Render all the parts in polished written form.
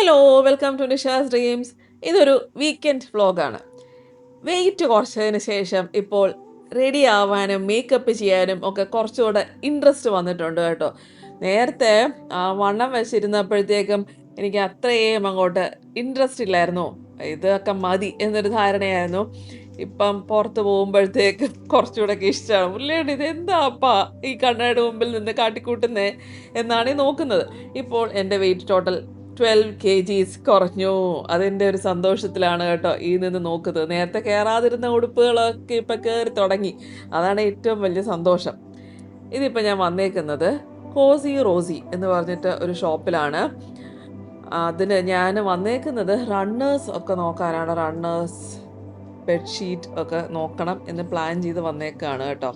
Hello, welcome to Nisha's dreams. ഇതൊരു weekend വ്ളോഗാണ്. Weight കുറച്ചതിന് ശേഷം ഇപ്പോൾ റെഡി ആവാനും മേക്കപ്പ് ചെയ്യാനും ഒക്കെ കുറച്ചുകൂടെ ഇൻട്രസ്റ്റ് വന്നിട്ടുണ്ട് കേട്ടോ. നേരത്തെ വണ്ണം വെച്ചിരുന്നപ്പോഴത്തേക്കും എനിക്ക് അത്രയും അങ്ങോട്ട് ഇൻട്രസ്റ്റ് ഇല്ലായിരുന്നു. ഇതൊക്കെ മതി എന്നൊരു ധാരണയായിരുന്നു. ഇപ്പം പുറത്ത് പോകുമ്പോഴത്തേക്കും കുറച്ചുകൂടെ ഒക്കെ ഇഷ്ടമാണ്. പുള്ളിയുടെ ഇത് എന്താ അപ്പാ ഈ കണ്ണാടിയുടെ മുമ്പിൽ നിന്ന് കാട്ടിക്കൂട്ടുന്നേ എന്നാണ് ഈ നോക്കുന്നത്. ഇപ്പോൾ എൻ്റെ വെയിറ്റ് ടോട്ടൽ 12 kgs കുറഞ്ഞു. അതിൻ്റെ ഒരു സന്തോഷത്തിലാണ് കേട്ടോ ഈ നിന്ന് നോക്കുന്നത്. നേരത്തെ കയറാതിരുന്ന ഉടുപ്പുകളൊക്കെ ഇപ്പം കയറി തുടങ്ങി. അതാണ് ഏറ്റവും വലിയ സന്തോഷം. ഇതിപ്പോൾ ഞാൻ വന്നേക്കുന്നത് കോസി റോസി എന്ന് പറഞ്ഞിട്ട് ഒരു ഷോപ്പിലാണ്. അതിന് ഞാൻ വന്നേക്കുന്നത് റണ്ണേഴ്സ് ഒക്കെ നോക്കാനാണ്. റണ്ണേഴ്സ് ബെഡ്ഷീറ്റ് ഒക്കെ നോക്കണം എന്ന് പ്ലാൻ ചെയ്ത് വന്നേക്കാണ് കേട്ടോ.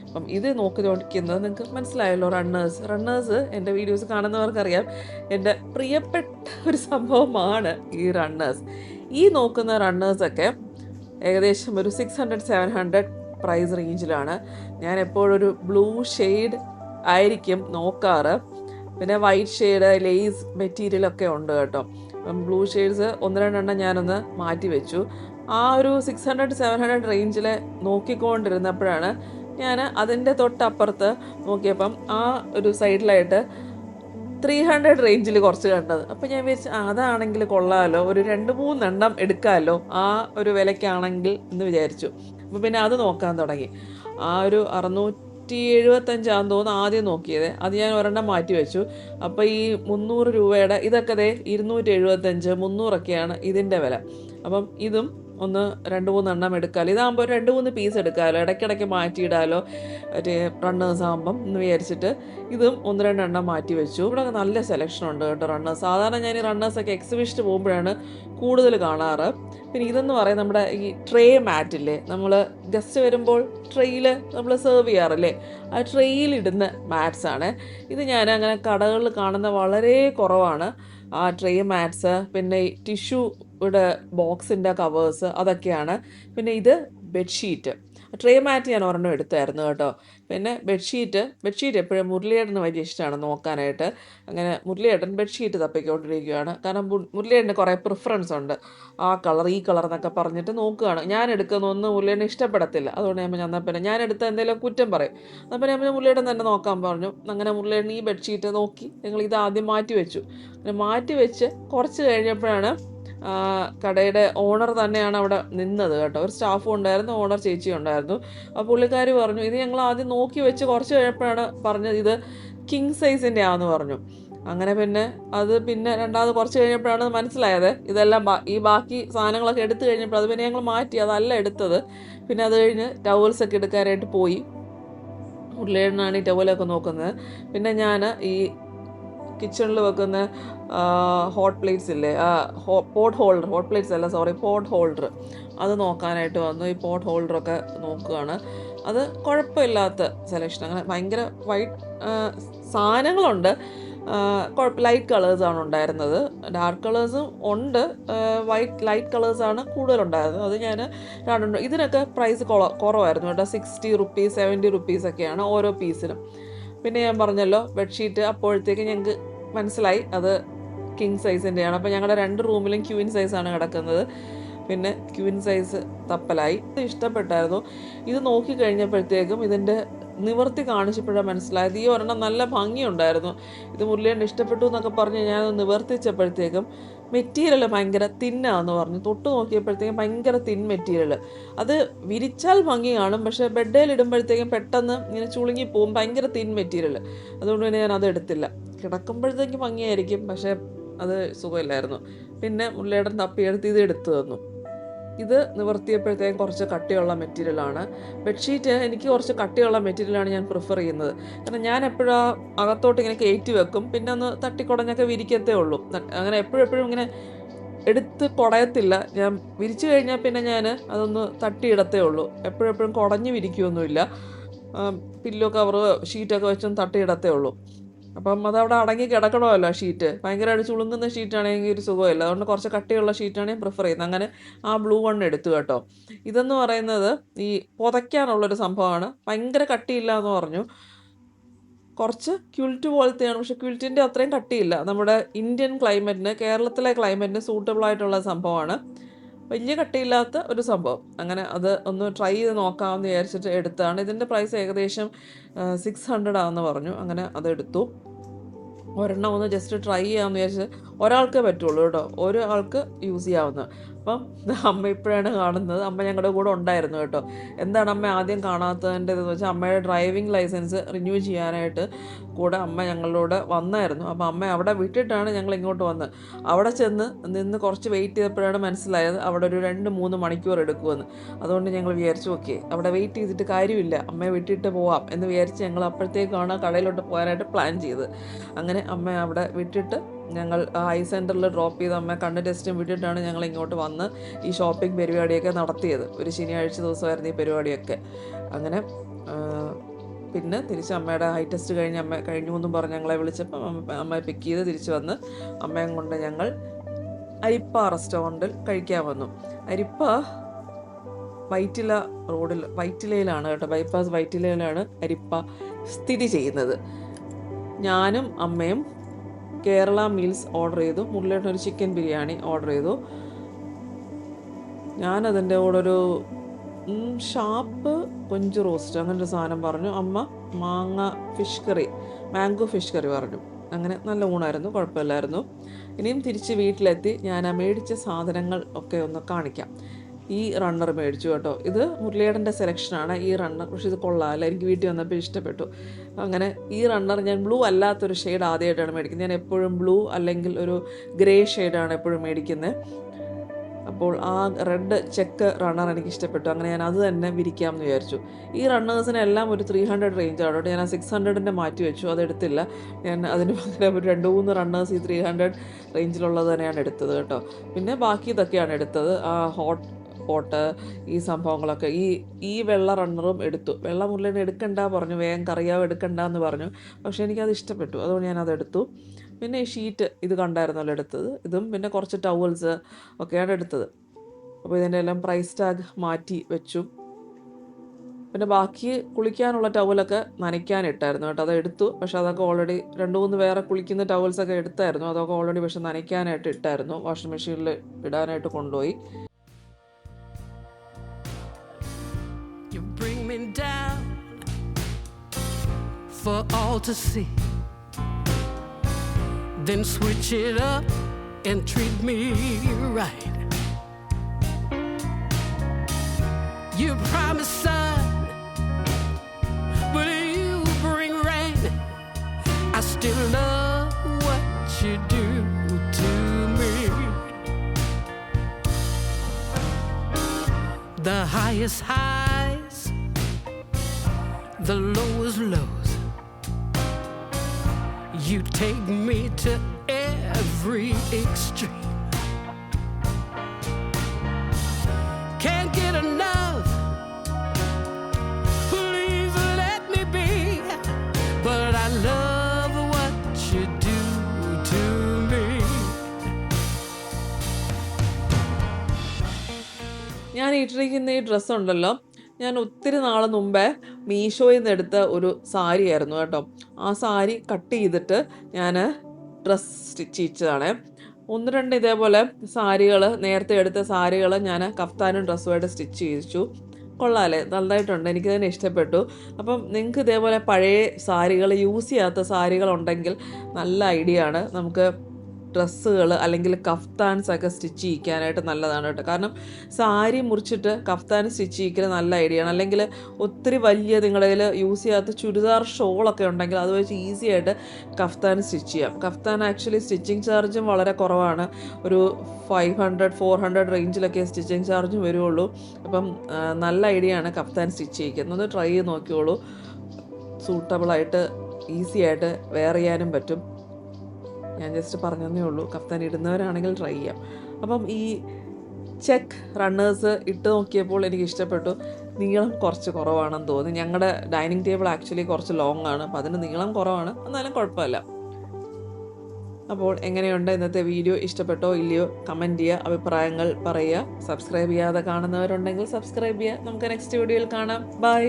അപ്പം ഇത് നോക്കിക്കൊണ്ടിരിക്കുന്നത് നിങ്ങൾക്ക് മനസ്സിലായല്ലോ. റണ്ണേഴ്സ് എൻ്റെ വീഡിയോസ് കാണുന്നവർക്കറിയാം, എൻ്റെ പ്രിയപ്പെട്ട ഒരു സംഭവമാണ് ഈ റണ്ണേഴ്സ്. ഈ നോക്കുന്ന റണ്ണേഴ്സൊക്കെ ഏകദേശം ഒരു 600-700 പ്രൈസ് റേഞ്ചിലാണ്. ഞാൻ എപ്പോഴൊരു ബ്ലൂ ഷെയ്ഡ് ആയിരിക്കും നോക്കാറ്. പിന്നെ വൈറ്റ് ഷെയ്ഡ് ലേസ് മെറ്റീരിയലൊക്കെ ഉണ്ട് കേട്ടോ. അപ്പം ബ്ലൂ ഷെയ്ഡ്സ് 1-2 ഞാനൊന്ന് മാറ്റി വെച്ചു. ആ ഒരു 600-700 റേഞ്ചിൽ നോക്കിക്കൊണ്ടിരുന്നപ്പോഴാണ് ഞാൻ അതിൻ്റെ തൊട്ടപ്പുറത്ത് നോക്കിയപ്പം ആ ഒരു സൈഡിലായിട്ട് 300 റേഞ്ചിൽ കുറച്ച് കണ്ടത്. അപ്പം ഞാൻ വിചാരിച്ചു അതാണെങ്കിൽ കൊള്ളാമല്ലോ, ഒരു 2-3 എടുക്കാമല്ലോ ആ ഒരു വിലയ്ക്കാണെങ്കിൽ എന്ന് വിചാരിച്ചു. അപ്പോൾ പിന്നെ അത് നോക്കാൻ തുടങ്ങി. ആ ഒരു 675 തോന്നുന്നു ആദ്യം നോക്കിയത്. അത് ഞാൻ ഒരെണ്ണം മാറ്റി വെച്ചു. അപ്പോൾ ഈ 300 രൂപയുടെ ഇതൊക്കെ 275, 300ഒക്കെയാണ് ഇതിൻ്റെ വില. അപ്പം ഇതും ഒന്ന് 2-3 എടുക്കാമല്ലോ. ഇതാകുമ്പോൾ 2-3 പീസ് എടുക്കാമല്ലോ, ഇടയ്ക്കിടയ്ക്ക് മാറ്റിയിടാമല്ലോ മറ്റേ റണ്ണേഴ്സ് ആകുമ്പം എന്ന് വിചാരിച്ചിട്ട് ഇതും 1-2 മാറ്റി വെച്ചു. ഇവിടെ നല്ല സെലക്ഷൻ ഉണ്ട് കേട്ടോ റണ്ണേഴ്സ്. സാധാരണ ഞാൻ ഈ റണ്ണേഴ്സൊക്കെ എക്സിബിഷന് പോകുമ്പോഴാണ് കൂടുതൽ കാണാറ്. പിന്നെ ഇതെന്ന് പറയുന്നത് നമ്മുടെ ഈ ട്രേ മാറ്റില്ലേ, നമ്മൾ ഗസ്റ്റ് വരുമ്പോൾ ട്രെയിൽ നമ്മൾ സെർവ് ചെയ്യാറില്ലേ, ആ ട്രെയിലിടുന്ന മാറ്റ്സാണ് ഇത്. ഞാൻ അങ്ങനെ കടകളിൽ കാണുന്ന വളരെ കുറവാണ് ആ ട്രേ മാറ്റ്സ്. പിന്നെ ടിഷ്യൂയുടെ ബോക്സിൻ്റെ കവേഴ്സ് അതൊക്കെയാണ്. പിന്നെ ഇത് ബെഡ്ഷീറ്റ്. ട്രേ മാറ്റ് ഞാൻ ഒരെണ്ണം എടുത്തായിരുന്നു കേട്ടോ. പിന്നെ ബെഡ്ഷീറ്റ് എപ്പോഴും മുരളിയേട്ടന് വലിയ ഇഷ്ടമാണ് നോക്കാനായിട്ട്. അങ്ങനെ മുരളിയേട്ടൻ ബെഡ്ഷീറ്റ് തപ്പിക്കൊണ്ടിരിക്കുകയാണ്. കാരണം മുരളിയേട്ടന് കുറേ പ്രിഫറൻസ് ഉണ്ട്. ആ കളർ ഈ കളർ എന്നൊക്കെ പറഞ്ഞിട്ട് നോക്കുകയാണ്. ഞാൻ എടുക്കുന്ന ഒന്നും മുരളിയേട്ടന് ഇഷ്ടപ്പെടത്തില്ല. അതുകൊണ്ട് എന്നാൽ പിന്നെ ഞാൻ എടുത്ത എന്തെങ്കിലും കുറ്റം പറയും. അപ്പോൾ ഞാൻ പിന്നെ മുരളിയേട്ടൻ തന്നെ നോക്കാൻ പറഞ്ഞു. അങ്ങനെ മുരളിയേട്ടൻ ഈ ബെഡ്ഷീറ്റ് നോക്കി ഞങ്ങൾ ഇത് ആദ്യം മാറ്റി വെച്ചു. അങ്ങനെ മാറ്റി വെച്ച് കുറച്ച് കഴിഞ്ഞപ്പോഴാണ് കടയുടെ ഓണർ തന്നെയാണ് അവിടെ നിന്നത് കേട്ടോ. ഒരു സ്റ്റാഫും ഉണ്ടായിരുന്നു, ഓണർ ചേച്ചി ഉണ്ടായിരുന്നു. അപ്പോൾ പുള്ളിക്കാർ പറഞ്ഞു ഇത് ഞങ്ങൾ ആദ്യം നോക്കി വെച്ച് കുറച്ച് കഴിഞ്ഞപ്പോഴാണ് പറഞ്ഞത് ഇത് കിങ് സൈസിൻ്റെ ആണെന്ന് പറഞ്ഞു. അങ്ങനെ പിന്നെ രണ്ടാമത് കുറച്ച് കഴിഞ്ഞപ്പോഴാണ് മനസ്സിലായത് ഇതെല്ലാം ഈ ബാക്കി സാധനങ്ങളൊക്കെ എടുത്തു കഴിഞ്ഞപ്പോൾ അത് പിന്നെ ഞങ്ങൾ മാറ്റി, അതല്ല എടുത്തത്. പിന്നെ അത് കഴിഞ്ഞ് ടവൽസൊക്കെ എടുക്കാനായിട്ട് പോയി. ഉരുളേണ്ണാണ് ഈ ടവലൊക്കെ നോക്കുന്നത്. പിന്നെ ഞാൻ ഈ കിച്ചണിൽ വെക്കുന്ന ഹോട്ട് പ്ലേറ്റ്സ് ഇല്ലേ, പോട്ട് ഹോൾഡർ അത് നോക്കാനായിട്ട് വന്നു. ഈ പോട്ട് ഹോൾഡറൊക്കെ നോക്കുകയാണ്. അത് കുഴപ്പമില്ലാത്ത സെലക്ഷൻ. അങ്ങനെ ഭയങ്കര വൈറ്റ് സാധനങ്ങളുണ്ട്. ലൈറ്റ് കളേഴ്സാണ് ഉണ്ടായിരുന്നത്. ഡാർക്ക് കളേഴ്സും ഉണ്ട്, ലൈറ്റ് കളേഴ്സാണ് കൂടുതലുണ്ടായിരുന്നത്. അത് ഞാൻ കണ്ടുണ്ട്. ഇതിനൊക്കെ പ്രൈസ് കുറവായിരുന്നു കേട്ടോ. 60 റുപ്പീസ് 70 റുപ്പീസൊക്കെയാണ് ഓരോ പീസിനും. പിന്നെ ഞാൻ പറഞ്ഞല്ലോ ബെഡ്ഷീറ്റ്, അപ്പോഴത്തേക്ക് ഞങ്ങൾക്ക് മനസ്സിലായി അത് കിങ് സൈസിൻ്റെയാണ്. അപ്പോൾ ഞങ്ങളുടെ 2 റൂമിലും ക്വീൻ സൈസാണ് കിടക്കുന്നത്. പിന്നെ ക്വീൻ സൈസ് തപ്പലായി. ഇത് ഇഷ്ടപ്പെട്ടായിരുന്നു. ഇത് നോക്കി കഴിഞ്ഞപ്പോഴത്തേക്കും ഇതിൻ്റെ നിവർത്തി കാണിച്ചപ്പോഴാണ് മനസ്സിലായത് ഈ ഒരെണ്ണം നല്ല ഭംഗിയുണ്ടായിരുന്നു. ഇത് മുരളിയേട്ടന് ഇഷ്ടപ്പെട്ടു എന്നൊക്കെ പറഞ്ഞ് ഞാനത് നിവർത്തിച്ചപ്പോഴത്തേക്കും മെറ്റീരിയൽ ഭയങ്കര തിന്നാന്ന് പറഞ്ഞു. തൊട്ട് നോക്കിയപ്പോഴത്തേക്കും ഭയങ്കര തിൻ മെറ്റീരിയൽ. അത് വിരിച്ചാൽ ഭംഗി കാണും, പക്ഷേ ബെഡേൽ ഇടുമ്പോഴത്തേക്കും പെട്ടെന്ന് ഇങ്ങനെ ചുളുങ്ങി പോവും. ഭയങ്കര തിൻ മെറ്റീരിയൽ. അതുകൊണ്ട് തന്നെ ഞാൻ അത് എടുത്തില്ല. കിടക്കുമ്പോഴത്തേക്കും ഭംഗിയായിരിക്കും, പക്ഷേ അത് സുഖമില്ലായിരുന്നു. പിന്നെ മുരളിയേട്ടൻ തപ്പിയെടുത്ത് ഇത് എടുത്തു തന്നു. ഇത് നിവർത്തിയപ്പോഴത്തേക്കും കുറച്ച് കട്ടിയുള്ള മെറ്റീരിയലാണ്. ബെഡ്ഷീറ്റ് എനിക്ക് കുറച്ച് കട്ടിയുള്ള മെറ്റീരിയലാണ് ഞാൻ പ്രിഫർ ചെയ്യുന്നത്. കാരണം ഞാൻ എപ്പോഴും അകത്തോട്ട് ഇങ്ങനെ കയറ്റി വെക്കും, പിന്നെ ഒന്ന് തട്ടിക്കുടഞ്ഞൊക്കെ വിരിക്കത്തേ ഉള്ളൂ. അങ്ങനെ എപ്പോഴും ഇങ്ങനെ എടുത്ത് കുടയത്തില്ല. ഞാൻ വിരിച്ചു കഴിഞ്ഞാൽ പിന്നെ ഞാൻ അതൊന്ന് തട്ടിയിടത്തേ ഉള്ളൂ. എപ്പോഴും കുടഞ്ഞ് വിരിക്കുകയൊന്നുമില്ല. പില്ലോ കവറ് ഷീറ്റൊക്കെ വെച്ചൊന്ന് തട്ടിയിടത്തേ ഉള്ളൂ. അപ്പം അതവിടെ അടങ്ങി കിടക്കണമല്ലോ ഷീറ്റ്. ഭയങ്കരമായിട്ട് ചുളുങ്ങുന്ന ഷീറ്റാണെങ്കിൽ ഒരു സുഖമില്ല. അതുകൊണ്ട് കുറച്ച് കട്ടിയുള്ള ഷീറ്റാണ് ഞാൻ പ്രിഫർ ചെയ്യുന്നത്. അങ്ങനെ ആ ബ്ലൂ വൺ എടുത്തു കേട്ടോ. ഇതെന്ന് പറയുന്നത് ഈ പുതയ്ക്കാനുള്ളൊരു സംഭവമാണ്. ഭയങ്കര കട്ടിയില്ല എന്ന് പറഞ്ഞു. കുറച്ച് ക്വിൽറ്റ് പോലത്തെയാണ്, പക്ഷേ ക്വിൽറ്റിൻ്റെ അത്രയും കട്ടിയില്ല. നമ്മുടെ ഇന്ത്യൻ ക്ലൈമറ്റിന്, കേരളത്തിലെ ക്ലൈമറ്റിന് സൂട്ടബിൾ ആയിട്ടുള്ള സംഭവമാണ്. വലിയ കട്ടിയില്ലാത്ത ഒരു സംഭവം. അങ്ങനെ അത് ഒന്ന് ട്രൈ ചെയ്ത് നോക്കാമെന്ന് വിചാരിച്ചിട്ട് എടുത്തതാണ്. ഇതിൻ്റെ പ്രൈസ് ഏകദേശം 600 ആണെന്ന് പറഞ്ഞു. അങ്ങനെ അതെടുത്തു. ഒരെണ്ണം ഒന്ന് ജസ്റ്റ് ട്രൈ ചെയ്യാമെന്ന് വിചാരിച്ച്. ഒരാൾക്കേ പറ്റുള്ളൂ കേട്ടോ, ഒരാൾക്ക് യൂസ് ചെയ്യാവുന്നത്. അപ്പം അമ്മ ഇപ്പോഴാണ് കാണുന്നത്. അമ്മ ഞങ്ങളുടെ കൂടെ ഉണ്ടായിരുന്നു കേട്ടോ. എന്താണ് അമ്മ ആദ്യം കാണാത്തതിൻ്റെ ഇതെന്ന് വെച്ചാൽ, അമ്മയുടെ ഡ്രൈവിംഗ് ലൈസൻസ് റിന്യൂ ചെയ്യാനായിട്ട് കൂടെ അമ്മ ഞങ്ങളോട് വന്നായിരുന്നു. അപ്പോൾ അമ്മ അവിടെ വിട്ടിട്ടാണ് ഞങ്ങൾ ഇങ്ങോട്ട് വന്നത്. അവിടെ ചെന്ന് നിന്ന് കുറച്ച് വെയിറ്റ് ചെയ്തപ്പോഴാണ് മനസ്സിലായത് അവിടെ ഒരു 2-3 മണിക്കൂർ എടുക്കുമെന്ന്. അതുകൊണ്ട് ഞങ്ങൾ വിചാരിച്ചു ഓക്കെ, അവിടെ വെയിറ്റ് ചെയ്തിട്ട് കാര്യമില്ല, അമ്മയെ വിട്ടിട്ട് പോവാം എന്ന് വിചാരിച്ച് ഞങ്ങൾ അപ്പോഴത്തേക്കാണ് കടയിലോട്ട് പോകാനായിട്ട് പ്ലാൻ ചെയ്തത്. അങ്ങനെ അമ്മ അവിടെ വിട്ടിട്ട് ഞങ്ങൾ ഐ സെൻറ്ററിൽ ഡ്രോപ്പ് ചെയ്ത് അമ്മ കണ്ണ് ടെസ്റ്റും വിട്ടിട്ടാണ് ഞങ്ങൾ ഇങ്ങോട്ട് വന്ന് ഈ ഷോപ്പിംഗ് പരിപാടിയൊക്കെ നടത്തിയത്. ഒരു ശനിയാഴ്ച ദിവസമായിരുന്നു ഈ പരിപാടിയൊക്കെ. അങ്ങനെ പിന്നെ തിരിച്ച് അമ്മയുടെ ഐ ടെസ്റ്റ് കഴിഞ്ഞ് അമ്മ കഴിഞ്ഞു എന്നും പറഞ്ഞ് ഞങ്ങളെ വിളിച്ചപ്പോൾ അമ്മയെ പിക്ക് ചെയ്ത് തിരിച്ച് വന്ന് അമ്മയും കൊണ്ട് ഞങ്ങൾ അരിപ്പ റെസ്റ്റോറൻറ്റിൽ കഴിക്കാൻ വന്നു. അരിപ്പ വൈറ്റില റോഡിൽ, വൈറ്റിലയിലാണ് കേട്ടോ, ബൈപ്പാസ് വൈറ്റിലയിലാണ് അരിപ്പ സ്ഥിതി ചെയ്യുന്നത്. ഞാനും അമ്മയും കേരള മീൽസ് ഓർഡർ ചെയ്തു. മുരളിയേട്ടനൊരു ചിക്കൻ ബിരിയാണി ഓർഡർ ചെയ്തു. ഞാനതിൻ്റെ കൂടെ ഒരു ഷാപ്പ് കൊഞ്ച് റോസ്റ്റ് അങ്ങനെ ഒരു സാധനം പറഞ്ഞു. അമ്മ മാങ്ങോ ഫിഷ് കറി പറഞ്ഞു. അങ്ങനെ നല്ല ഊണായിരുന്നു, കുഴപ്പമില്ലായിരുന്നു. ഇനിയും തിരിച്ച് വീട്ടിലെത്തി ഞാൻ മേടിച്ച സാധനങ്ങൾ ഒക്കെ ഒന്ന് കാണിക്കാം. ഈ റണ്ണർ മേടിച്ചു കേട്ടോ. ഇത് മുരളിയേട്ടൻ്റെ സെലക്ഷനാണ് ഈ റണ്ണർ, പക്ഷേ ഇത് കൊള്ളാമല്ല, എനിക്ക് വീട്ടിൽ വന്നപ്പോൾ ഇഷ്ടപ്പെട്ടു. അങ്ങനെ ഈ റണ്ണർ ഞാൻ ബ്ലൂ അല്ലാത്തൊരു ഷെയ്ഡ് ആദ്യമായിട്ടാണ് മേടിക്കുന്നത്. ഞാൻ എപ്പോഴും ബ്ലൂ അല്ലെങ്കിൽ ഒരു ഗ്രേ ഷെയ്ഡാണ് എപ്പോഴും മേടിക്കുന്നത്. അപ്പോൾ ആ റെഡ് ചെക്ക് റണ്ണർ എനിക്ക് ഇഷ്ടപ്പെട്ടു. അങ്ങനെ ഞാൻ അത് തന്നെ വിരിക്കാമെന്ന് വിചാരിച്ചു. ഈ റണ്ണേഴ്സിനെല്ലാം ഒരു 300 റേഞ്ചാണ് കേട്ടോ. ഞാൻ ആ 600ൻ്റെ മാറ്റി വെച്ചു, അതെടുത്തില്ല. ഞാൻ അതിന് പകരം ഒരു 2-3 റണ്ണേഴ്സ് ഈ 300 റേഞ്ചിലുള്ളത് തന്നെയാണ് എടുത്തത് കേട്ടോ. പിന്നെ ബാക്കി ഇതൊക്കെയാണ് എടുത്തത്. ആ ഹോട്ട് പോട്ട്, ഈ സംഭവങ്ങളൊക്കെ. ഈ വെള്ള റണ്ണറും എടുത്തു. വെള്ള മുരളിനെ എടുക്കണ്ട പറഞ്ഞു, വേഗം കറിയാവ് എടുക്കണ്ട എന്ന് പറഞ്ഞു. പക്ഷേ എനിക്കത് ഇഷ്ടപ്പെട്ടു, അതുകൊണ്ട് ഞാനതെടുത്തു. പിന്നെ ഈ ഷീറ്റ് ഇത് കണ്ടായിരുന്നല്ലോ എടുത്തത്, ഇതും പിന്നെ കുറച്ച് ടവൽസ് ഒക്കെയാണ് എടുത്തത്. അപ്പോൾ ഇതിൻ്റെ എല്ലാം പ്രൈസ് ടാഗ് മാറ്റി വെച്ചു. പിന്നെ ബാക്കി കുളിക്കാനുള്ള ടവലൊക്കെ നനയ്ക്കാനിട്ടായിരുന്നു കേട്ടോ, അതെടുത്തു. പക്ഷെ അതൊക്കെ ഓൾറെഡി 2-3 വേറെ കുളിക്കുന്ന ടവൽസൊക്കെ എടുത്തായിരുന്നു. അതൊക്കെ ഓൾറെഡി പക്ഷെ നനയ്ക്കാനായിട്ട് ഇട്ടായിരുന്നു, വാഷിംഗ് മെഷീനിൽ ഇടാനായിട്ട് കൊണ്ടുപോയി. Down for all to see, then switch it up and treat me right. You promise sun, but you bring rain. I still love what you do to me. The highest highs, the lowest lows, you take me to every extreme. Can't get enough, please let me be, but I love what you do to me. ഞാൻ ഇട്ടിരിക്കുന്ന ഈ ഡ്രസ്സുണ്ടല്ലോ, ഞാൻ ഒത്തിരി നാൾ മുമ്പേ മീഷോയിൽ നിന്ന് എടുത്ത ഒരു സാരി ആയിരുന്നു കേട്ടോ. ആ സാരി കട്ട് ചെയ്തിട്ട് ഞാൻ ഡ്രസ്സ് സ്റ്റിച്ച് ചെയ്യിച്ചതാണ്. 1-2 ഇതേപോലെ സാരികൾ, നേരത്തെ എടുത്ത സാരികൾ ഞാൻ കഫ്താനും ഡ്രസ്സുമായിട്ട് സ്റ്റിച്ച് ചെയ്യിച്ചു. കൊള്ളാമല്ലേ, നല്ലതായിട്ടുണ്ട്, എനിക്ക് തന്നെ ഇഷ്ടപ്പെട്ടു. അപ്പം നിങ്ങൾക്ക് ഇതേപോലെ പഴയ സാരികൾ, യൂസ് ചെയ്യാത്ത സാരികളുണ്ടെങ്കിൽ നല്ല ഐഡിയ ആണ്. നമുക്ക് ഡ്രസ്സുകൾ അല്ലെങ്കിൽ കഫ്താൻസ് ഒക്കെ സ്റ്റിച്ച് ചെയ്യിക്കാനായിട്ട് നല്ലതാണ് കേട്ടോ. കാരണം സാരി മുറിച്ചിട്ട് കഫ്താൻ സ്റ്റിച്ച് ചെയ്യിക്കൽ നല്ല ഐഡിയ ആണ്. അല്ലെങ്കിൽ ഒത്തിരി വലിയ നിങ്ങളുടെ കയ്യിൽ യൂസ് ചെയ്യാത്ത ചുരിദാർ ഷോളൊക്കെ ഉണ്ടെങ്കിൽ അത് വെച്ച് ഈസി ആയിട്ട് കഫ്താൻ സ്റ്റിച്ച് ചെയ്യാം. കഫ്താൻ ആക്ച്വലി സ്റ്റിച്ചിങ് ചാർജും വളരെ കുറവാണ്, ഒരു 500-400 റേഞ്ചിലൊക്കെ സ്റ്റിച്ചിങ് ചാർജും വരുള്ളൂ. അപ്പം നല്ല ഐഡിയ ആണ് കഫ്താൻ സ്റ്റിച്ച് ചെയ്യിക്കുന്നത്. ട്രൈ ചെയ്ത് നോക്കിയോളൂ, സൂട്ടബിളായിട്ട് ഈസി ആയിട്ട് വെയർ ചെയ്യാനും പറ്റും. ഞാൻ ജസ്റ്റ് പറഞ്ഞതേ ഉള്ളൂ, കഫ്താൻ ഇടുന്നവരാണെങ്കിൽ ട്രൈ ചെയ്യാം. അപ്പം ഈ ചെക്ക് റണ്ണേഴ്സ് ഇട്ട് നോക്കിയപ്പോൾ എനിക്ക് ഇഷ്ടപ്പെട്ടു. നീളം കുറച്ച് കുറവാണെന്ന് തോന്നി. ഞങ്ങളുടെ ഡൈനിങ് ടേബിൾ ആക്ച്വലി കുറച്ച് ലോങ് ആണ്, അപ്പോൾ അതിന് നീളം കുറവാണ്, എന്നാലും കുഴപ്പമില്ല. അപ്പോൾ എങ്ങനെയുണ്ട് ഇന്നത്തെ വീഡിയോ? ഇഷ്ടപ്പെട്ടോ ഇല്ലയോ? കമൻറ്റ് ചെയ്യുക, അഭിപ്രായങ്ങൾ പറയുക. സബ്സ്ക്രൈബ് ചെയ്യാതെ കാണുന്നവരുണ്ടെങ്കിൽ സബ്സ്ക്രൈബ് ചെയ്യുക. നമുക്ക് നെക്സ്റ്റ് വീഡിയോയിൽ കാണാം. ബൈ.